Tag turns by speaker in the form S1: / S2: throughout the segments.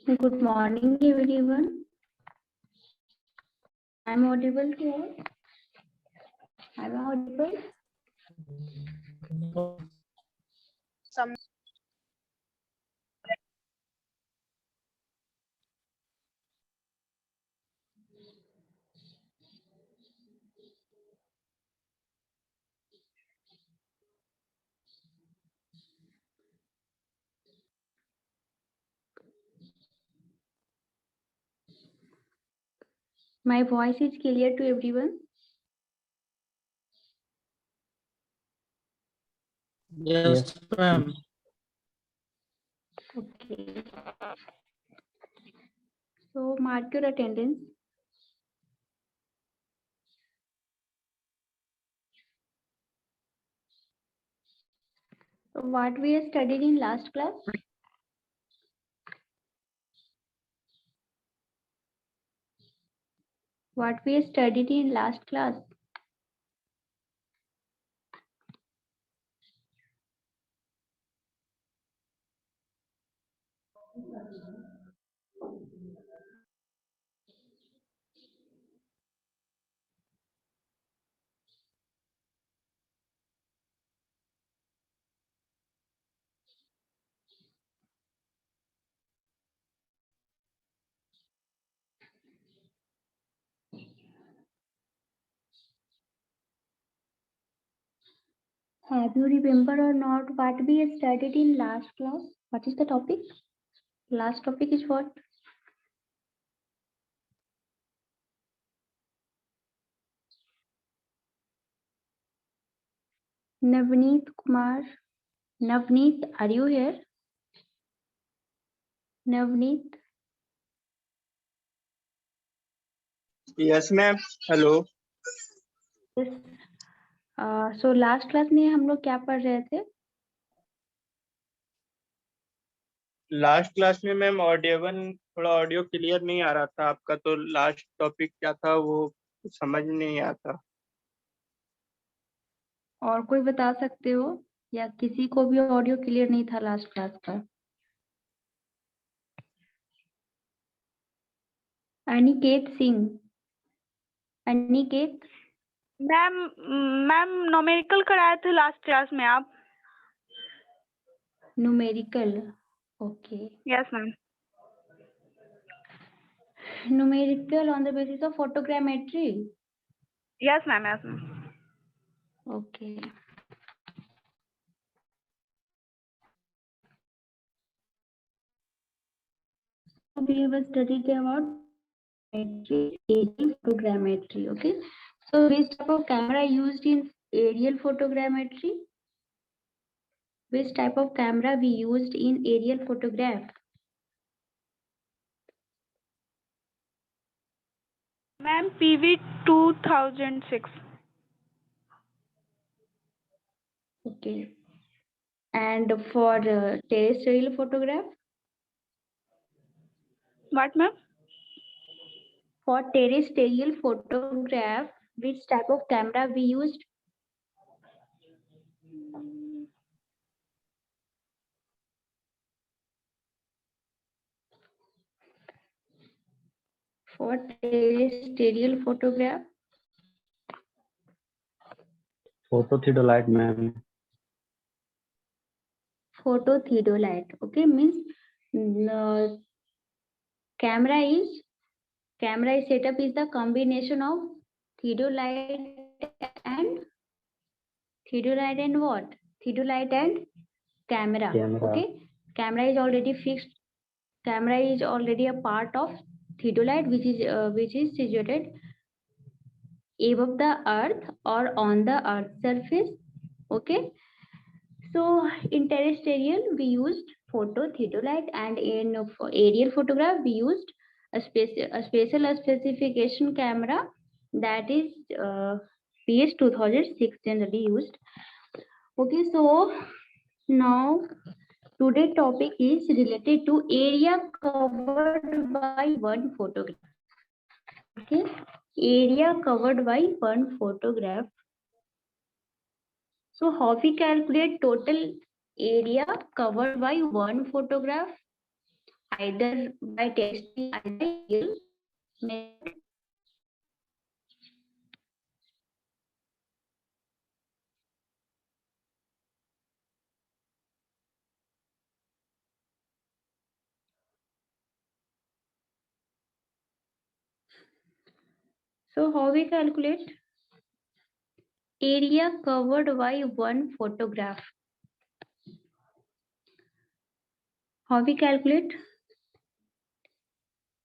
S1: Good morning, everyone. I'm audible to all. I'm audible. My voice is clear to everyone.
S2: Yes, ma'am.
S1: Okay. So mark your attendance. So what we have studied in last class? What we have studied in last class? Have you remember or not what we have studied in last class? What is the topic? Last topic is what? Navneet Kumar. Navneet, are you here? Navneet.
S2: Yes, ma'am. Hello.
S1: Yes. So last class में हम लोग क्या पढ़ रहे थे?
S2: Last class में ma'am थोड़ा audio clear नहीं आ रहा था आपका, तो लास्ट टॉपिक क्या था वो समझ नहीं आता।
S1: और कोई बता सकते हो या किसी को भी ऑडियो क्लियर नहीं था लास्ट क्लास का? अनिकेत सिंह। अनिकेत।
S3: मैम न्यूमेरिकल कराए थे लास्ट क्लास में आप?
S1: Numerical, okay.
S3: Yes ma'am.
S1: Numerical on the basis of photogrammetry.
S3: Yes ma'am, yes ma'am.
S1: Okay. We have studied about aerial photogrammetry. Okay, so which type of camera used in aerial photogrammetry? Which type of camera we used in aerial photograph?
S3: Ma'am PV 2006।
S1: Okay, and for terrestrial photograph?
S3: What ma'am?
S1: For terrestrial photograph, which type of camera we used? For terrestrial photograph?
S4: Phototheodolite, ma'am.
S1: Phototheodolite. Okay, means camera setup is the combination of theodolite and what? Theodolite and camera. Okay, camera is already fixed. Camera is already a part of theodolite, which is situated above the earth or on the earth surface. Okay, so in terrestrial we used phototheodolite, and in aerial photograph we used a special specification camera, that is PS 2006 generally used. Okay, so now today topic is related to area covered by one photograph. Okay, area covered by one photograph. So how we calculate total area covered by one photograph? either by testing ideal method. So how we calculate area covered by one photograph? How we calculate?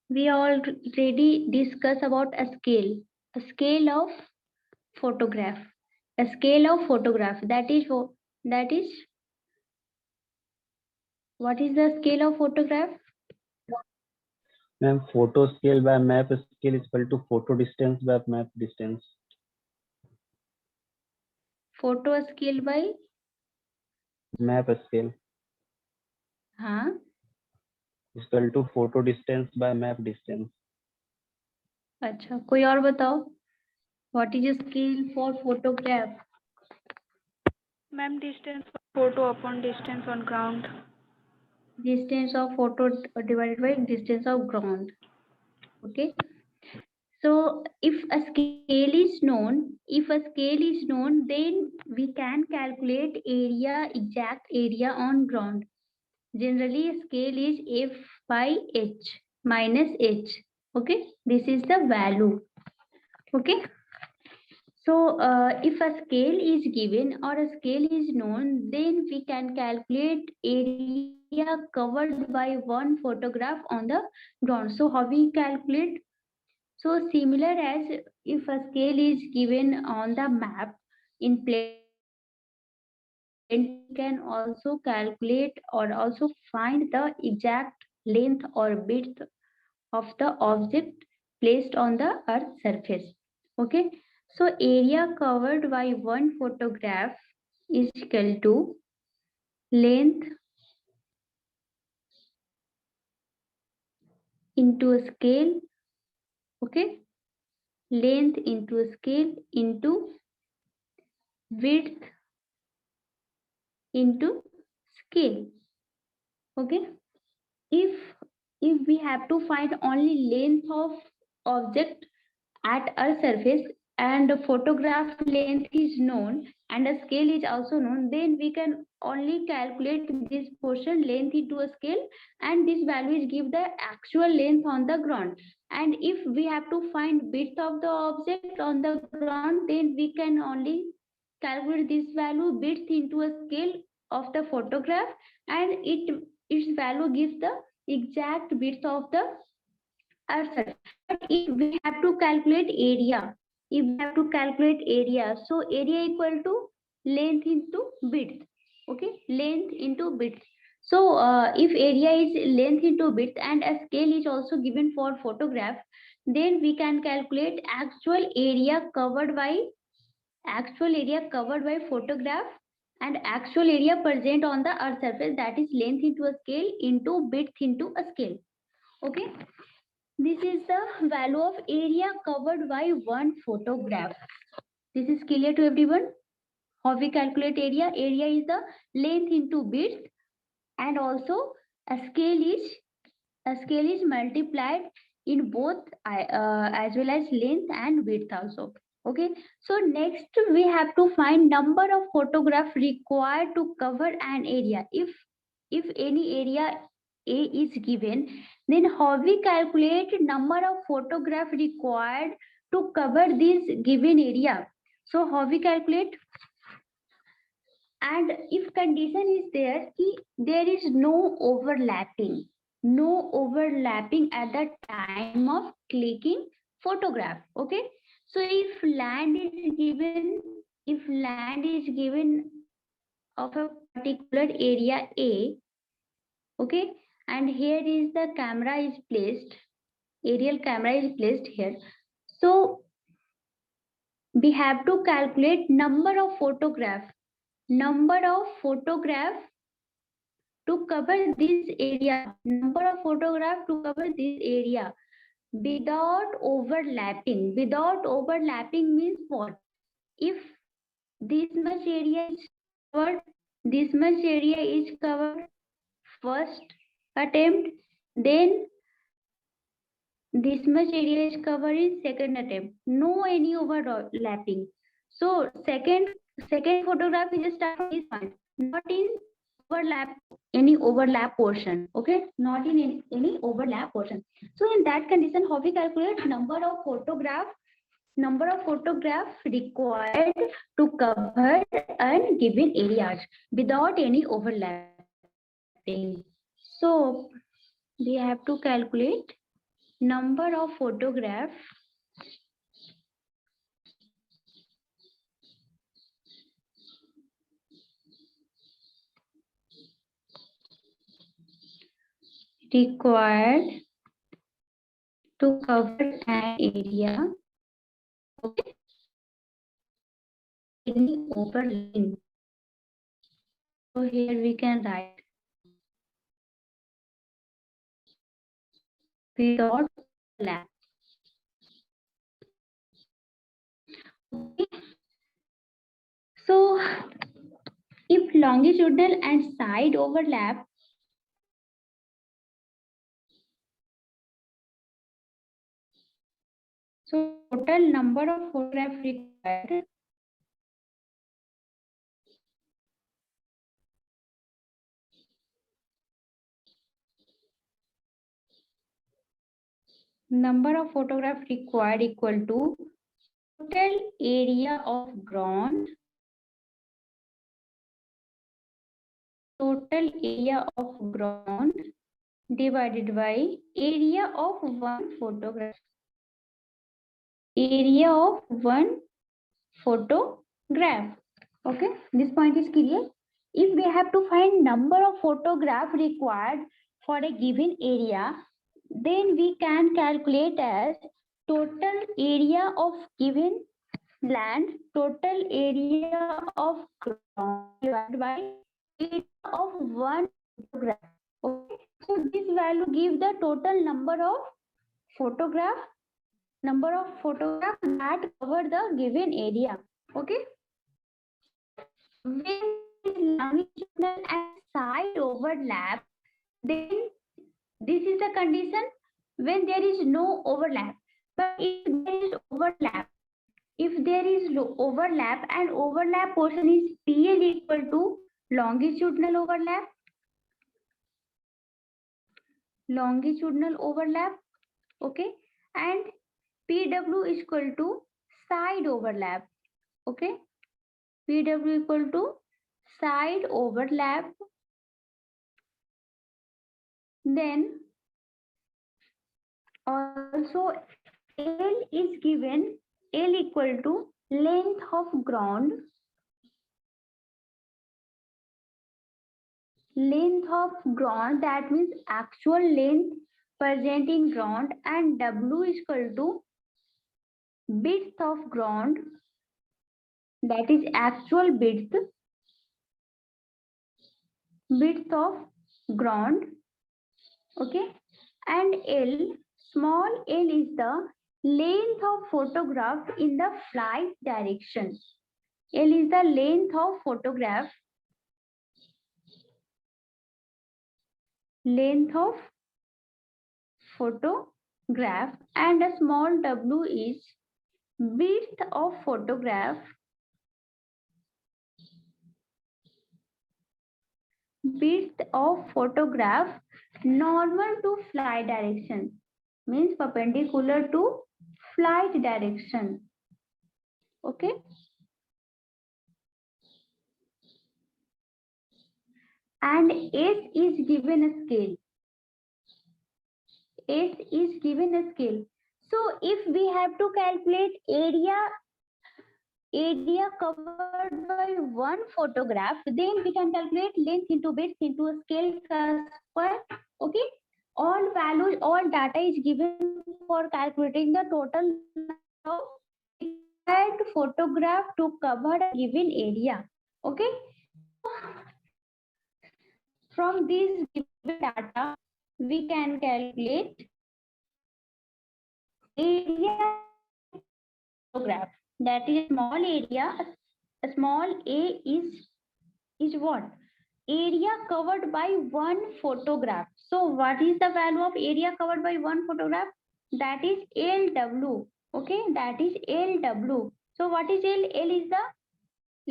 S1: We already discussed about a scale of photograph, a scale of photograph. That is what is the scale of photograph?
S4: Ma'am, photo scale by map scale is equal to photo distance by map distance.
S1: Photo scale by
S4: Map scale
S1: हाँ
S4: is equal to photo distance by map distance.
S1: अच्छा, कोई और बताओ, what is the scale for photograph?
S3: Ma'am, distance of photo upon distance on ground.
S1: Distance of photo divided by distance of ground. Okay, so if a scale is known, then we can calculate exact area on ground. Generally scale is F by H minus H. Okay, this is the value. Okay, so if a scale is given or a scale is known, then we can calculate area covered by one photograph on the ground. So how we calculate? So similar as if a scale is given on the map in plane, we can also calculate or also find the exact length or width of the object placed on the earth's surface. Okay, so area covered by one photograph is equal to length into a scale. Okay, length into a scale into width into scale. Okay, if we have to find only length of object at a surface and the photograph length is known and a scale is also known, then we can only calculate this portion length into a scale, and this value is give the actual length on the ground. And if we have to find width of the object on the ground, then we can only calculate this value width into a scale of the photograph, and its value gives the exact width of the earth. But if we have to calculate area, so area equal to length into width. Okay, length into width. So if area is length into width and a scale is also given for photograph, then we can calculate actual area covered by photograph and actual area present on the earth surface, that is length into a scale into width into a scale. Okay, this is the value of area covered by one photograph. This is clear to everyone? How we calculate area? Area is the length into width, and also a scale is multiplied in both as well as length and width also. Okay, so next we have to find number of photographs required to cover an area. If any area A is given, then how we calculate number of photographs required to cover this given area? So how we calculate? And if condition is there, there is no overlapping at the time of clicking photograph. Okay, so if land is given of a particular area A, okay, and here is the camera is placed, aerial camera is placed here. So we have to calculate number of photograph to cover this area, without overlapping. Without overlapping means what? If this much area is covered, first attempt, then this much area is covered in second attempt. No any overlapping. So second photograph is start from this point, not in any overlap portion. Okay, not in any overlap portion. So in that condition, how we calculate number of photograph required to cover and given areas without any overlapping. So we have to calculate number of photograph required to cover an area, okay, any overlapping. So here we can write without overlap. Okay. So if longitudinal and side overlap, so total number of photograph required equal to total area of ground divided by area of one photograph. Area of one photograph. Okay, this point is clear. If we have to find number of photograph required for a given area, then we can calculate as total area of given land, total area of ground divided by area of one photograph. Okay, so this value gives the total number of photograph that cover the given area. Okay, when longitudinal and side overlap, then this is the condition when there is no overlap. But if there is overlap and overlap portion is PL equal to longitudinal overlap, okay, and PW is equal to side overlap, okay, PW equal to side overlap, then also L is given, L equal to length of ground, that means actual length present in ground, and W is equal to width of ground, that is actual width of ground, okay, and L, small l is the length of photograph in the flight direction. L is the length of photograph and a small w is width of photograph normal to flight direction, means perpendicular to flight direction, okay. And S is given a scale. So if we have to calculate area covered by one photograph, then we can calculate length into width into a scale square, okay. All data is given for calculating the total of required photograph to cover a given area, okay. From these given data, we can calculate area photograph, that is small area. Small a is what? area covered by one photograph. So what is the value of area covered by one photograph? That is LW. Okay, that is LW. So what is L? L is the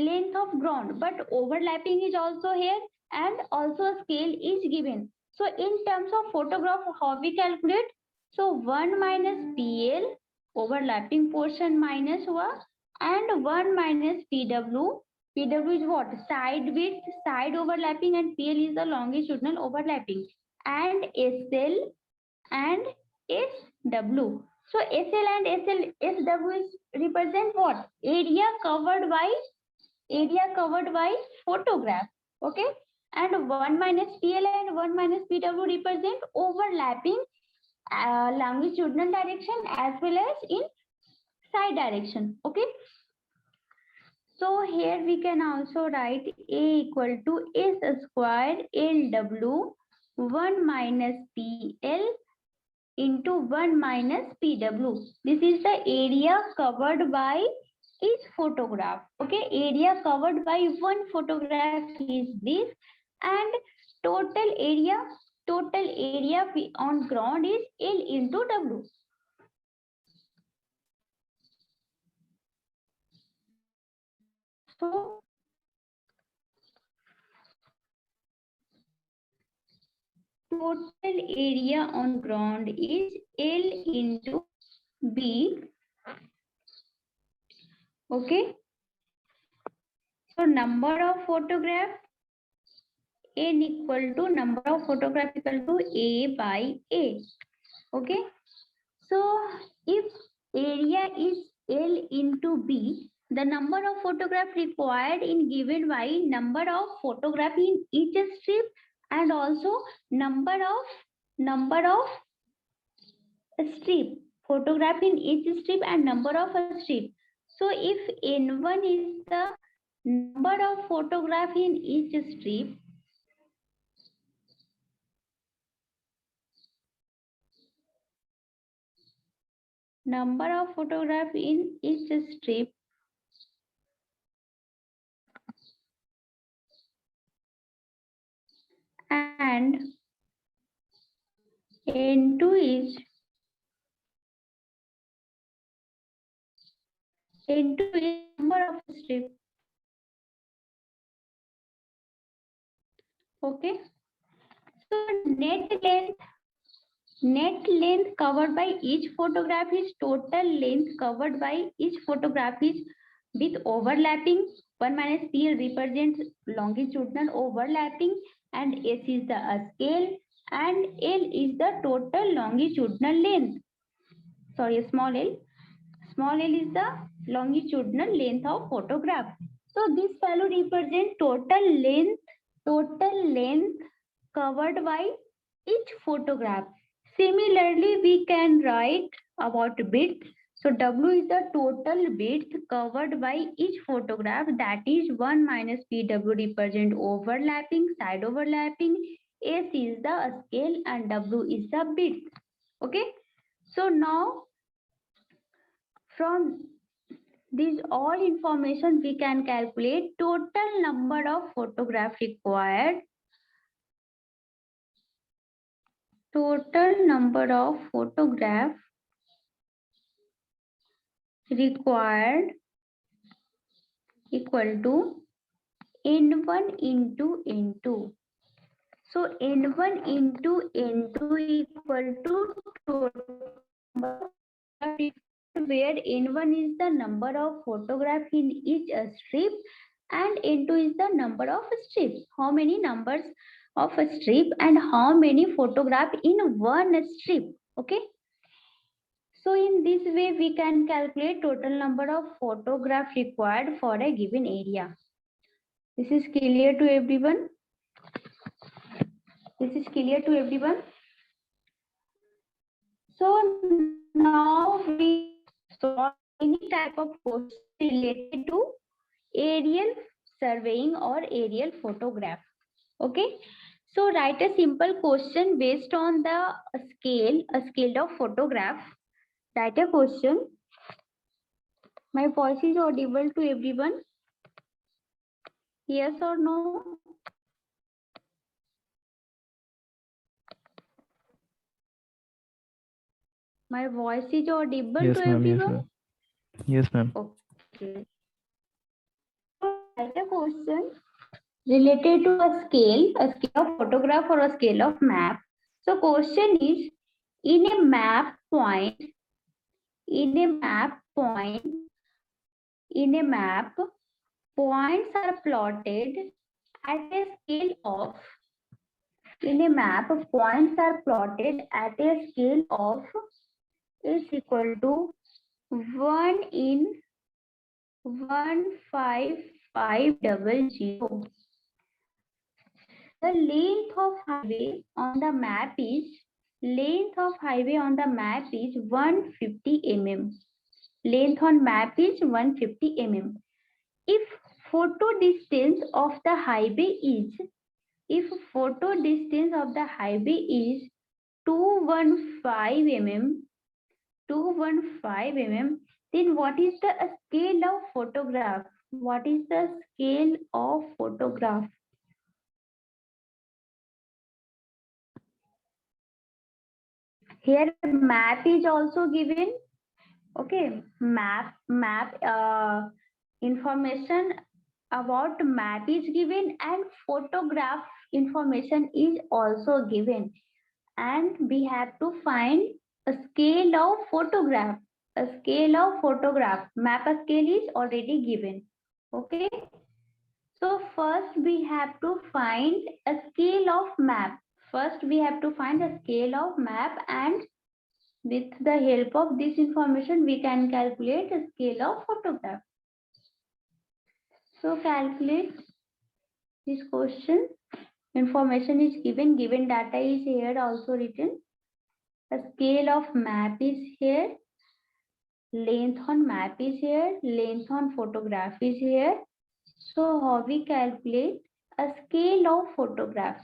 S1: length of ground, but overlapping is also here, and also a scale is given. So in terms of photograph, how we calculate? So 1 minus PL, overlapping portion minus 1, and 1 minus PW. PW is what? Side width, side overlapping, and PL is the longitudinal overlapping. And SL and SW. So SL and SW is represent what? Area covered by photograph. Okay, and 1 minus PL and 1 minus PW represent overlapping longitudinal direction as well as in side direction. Okay, so here we can also write A equal to S square LW 1 minus PL into 1 minus PW. This is the area covered by each photograph. Okay, area covered by one photograph is this, and total area on ground is L into W. So total area on ground is L into B. Okay, so number of photograph N equal to number of photograph equal to A by A. Okay, so if area is L into B, the number of photograph required in given by number of photograph in each strip, and also number of strip, photograph in each strip and number of a strip. So if N1 is the number of photograph in each strip, number of photograph in each strip, and N2 is number of strip. Okay, so net length covered by each photograph is total length covered by each photograph is with overlapping. 1 minus PL represents longitudinal overlapping, and S is the scale, and L is the total longitudinal length. Sorry, small l. Small l is the longitudinal length of photograph. So this value represents total length covered by each photograph. Similarly, we can write about width. So W is the total width covered by each photograph, that is 1 minus PW represent overlapping, side overlapping, S is the scale, and W is the width. Okay, so now from this all information we can calculate total number of photograph required. Total number of photograph required equal to N1 into N2. So N1 into N2 equal to total number of, where N1 is the number of photograph in each strip and N2 is the number of strips. How many numbers of a strip and how many photograph in one strip. Okay. So in this way we can calculate total number of photograph required for a given area. This is clear to everyone? This is clear to everyone? So now we solve any type of question related to aerial surveying or aerial photograph. Okay, so write a simple question based on the scale, a scale of photograph. Write a question. My voice is audible to everyone? Yes or no? My voice is audible
S5: Yes,
S1: to
S5: ma'am. Yes,
S1: everyone?
S5: ma'am. Yes, ma'am.
S1: Okay. Write a question related to a scale of photograph or a scale of map. So question is, in a map point, points are plotted at a scale of, is equal to 1 in 15500. The length of highway on the map is 150 mm. Length on map is 150 mm. If photo distance of the highway is 215 mm, then what is the scale of photograph? What is the scale of photograph? Here map is also given. Okay, map information about map is given and photograph information is also given, and we have to find a scale of photograph. Map scale is already given. Okay, so first we have to find a scale of map. And with the help of this information, we can calculate the scale of photograph. So calculate this question. Information is given data is here also written. The scale of map is here. Length on map is here. Length on photograph is here. So how we calculate a scale of photograph?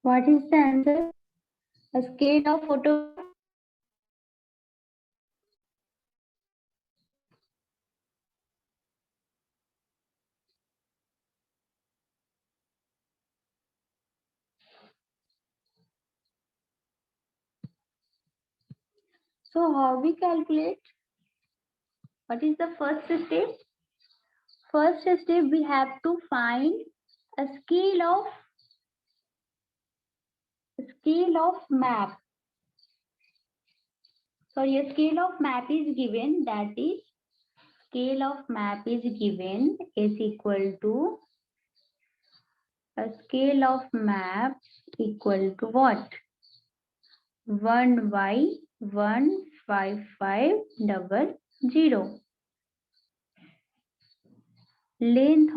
S1: What is the answer? A scale of photograph. So how we calculate? What is the first step? First step, we have to find a scale of map. Sorry, a scale of map is given, that is scale of map is given is equal to a scale of map equal to what? 1 by 15500. Length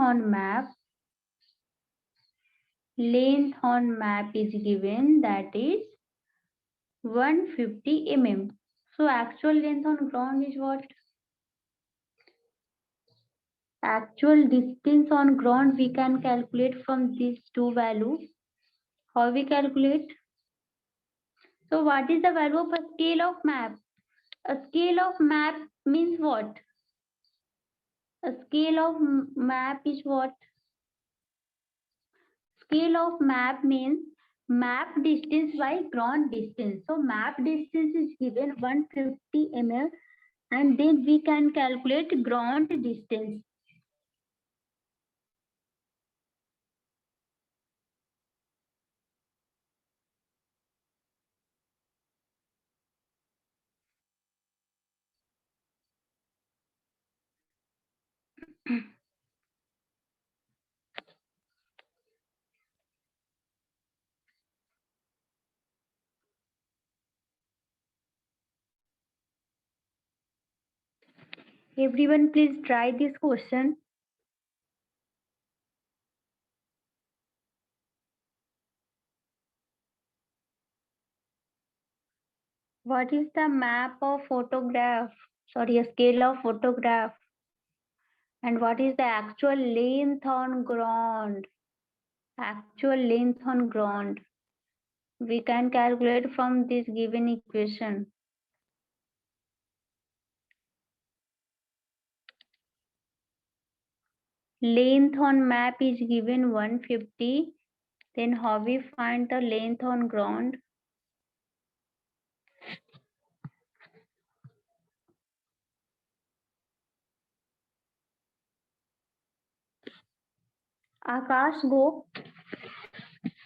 S1: on map is given, that is 150 mm. So actual length on ground is what? Actual distance on ground we can calculate from these two values. How we calculate? So what is the value of a scale of map? A scale of map means what? A scale of map is what? Scale of map means map distance by ground distance. So map distance is given 150 mm, and then we can calculate ground distance. Everyone, please try this question. What is the map of photograph? Sorry, a scale of photograph. And what is the actual length on ground? Actual length on ground. We can calculate from this given equation. Length on map is given 150. Then how we find the length on ground? Akash Gop.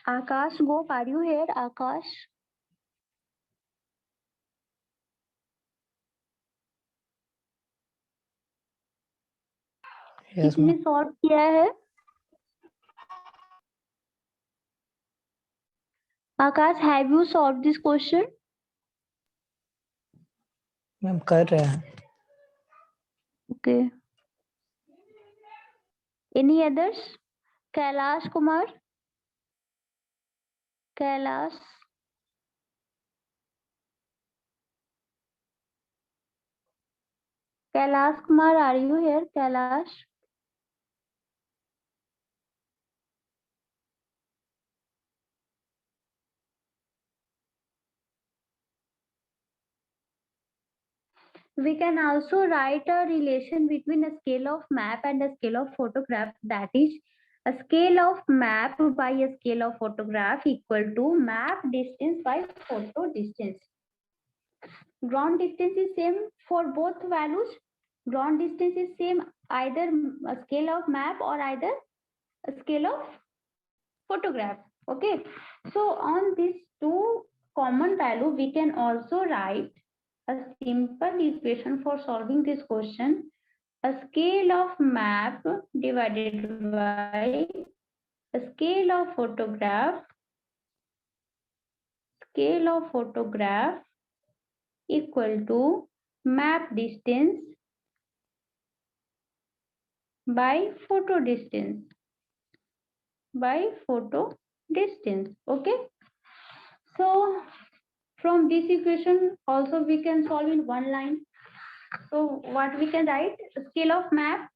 S1: Akash Gop, are you here? Akash?
S5: Yes,
S1: किसने
S5: ma'am.
S1: Solve किया है? Akash, have you solved this question?
S5: Ma'am कर रहे हैं.
S1: Okay. Any others? Kailash Kumar? Kailash? Kailash Kumar, are you here? Kailash? We can also write a relation between a scale of map and a scale of photograph. That is, a scale of map by a scale of photograph equal to map distance by photo distance. Ground distance is same for both values. Ground distance is same either a scale of map or either a scale of photograph. Okay, so on these two common value, we can also write a simple equation for solving this question. A scale of map divided by a scale of photograph equal to map distance by photo distance. Okay, so from this equation also we can solve in one line. So what we can write? A scale of map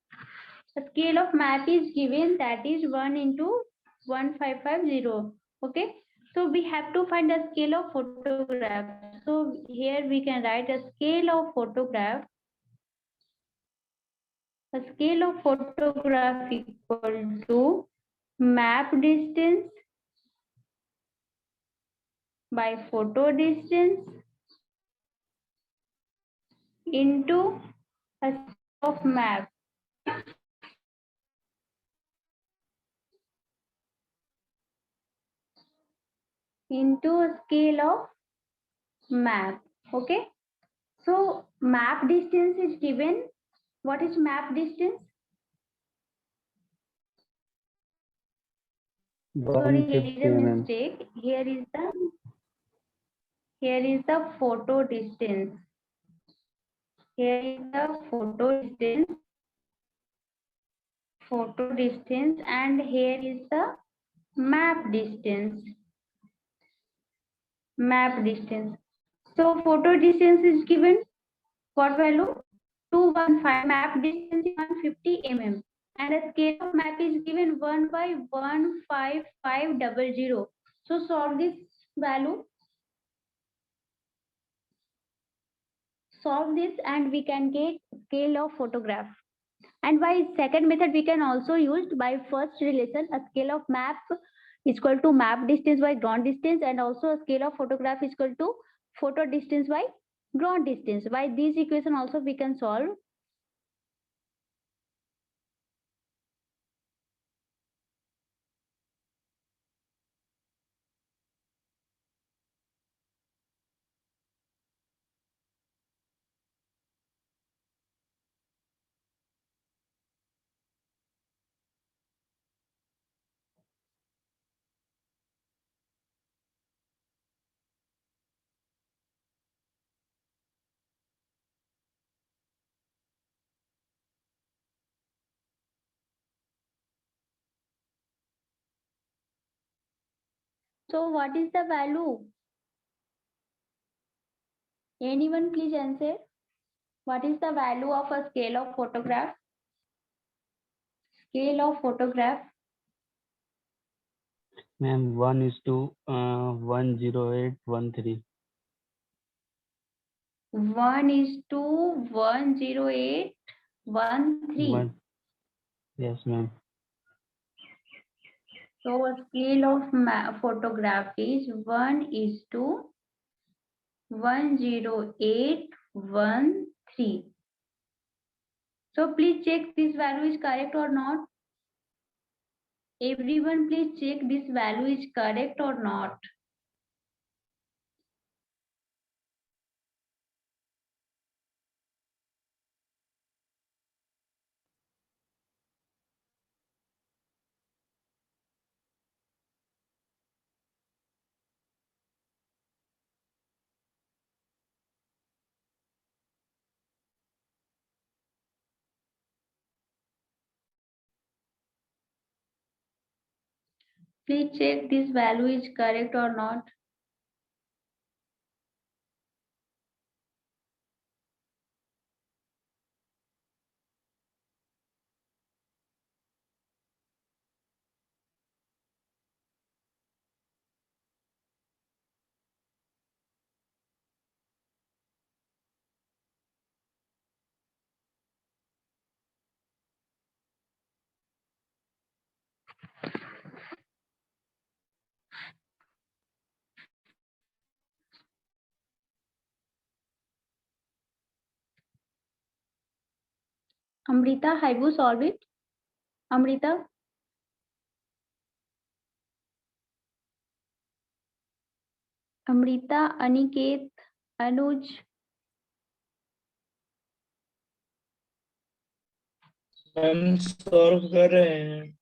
S1: is given, that is 1 into 1550. Okay, so we have to find a scale of photograph. So here we can write a scale of photograph equal to map distance by photo distance into a scale of map. Into a scale of map. Okay, so map distance is given. What is map distance? Sorry, here is
S4: 150
S1: a
S4: mm.
S1: mistake. Here is the photo distance. Here is the photo distance, and here is the map distance. So photo distance is given. What value? 215. Map distance is 150 mm. And a scale of map is given 1 by 15500. So solve this value. Solve this and we can get scale of photograph. And by second method, we can also use by first relation, a scale of map is equal to map distance by ground distance, and also a scale of photograph is equal to photo distance by ground distance. By this equation also we can solve. So what is the value? Anyone please answer? What is the value of a scale of photograph? Scale of photograph.
S4: Ma'am, 1:10813.
S1: 1:10813.
S4: Yes, ma'am.
S1: So a scale of photograph is 1:10813. So please check this value is correct or not. Everyone please check this value is correct or not. Please check this value is correct or not. Amrita, have you solved it? Amrita? Amrita, Aniket, Anuj.
S2: हम solve कर रहे हैं.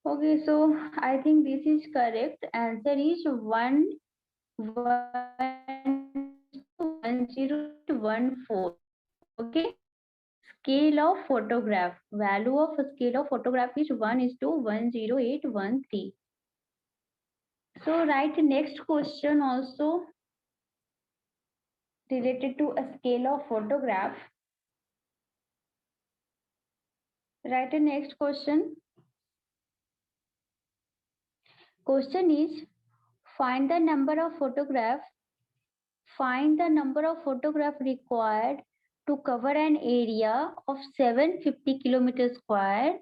S1: Okay, so I think this is correct. Answer is 1:1014. Okay. Scale of photograph. Value of a scale of photograph is 1:10813. So write next question also related to a scale of photograph. Write a next question. Question is find the number of photograph. Find the number of photograph required to cover an area of 750 kilometers square.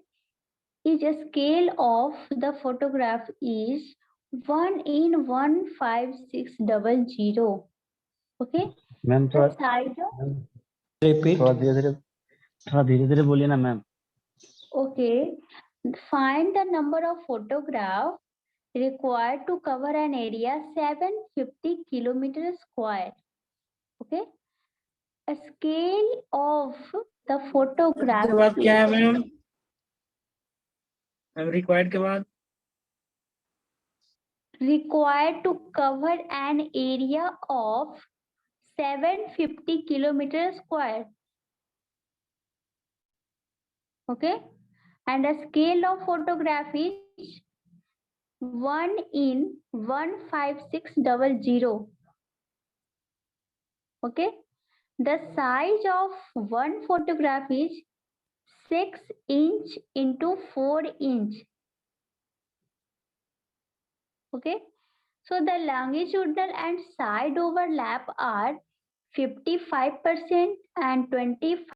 S1: Is a scale of the photograph is 1:15600. Okay.
S4: Ma'am
S1: The size of
S5: Repeat.
S4: थोड़ा धीरे धीरे बोलिए ना ma'am.
S1: okay. Find the number of photograph required to cover an area 750 kilometers square. Okay. A scale of the photograph
S2: के बाद क्या है ma'am? Required के बाद
S1: required to cover an area of 750 kilometers square. Okay. And a scale of photograph is 1:15600. Okay. The size of one photograph is 6 inch into 4 inch. Okay. So the longitudinal and side overlap are 55% and 25%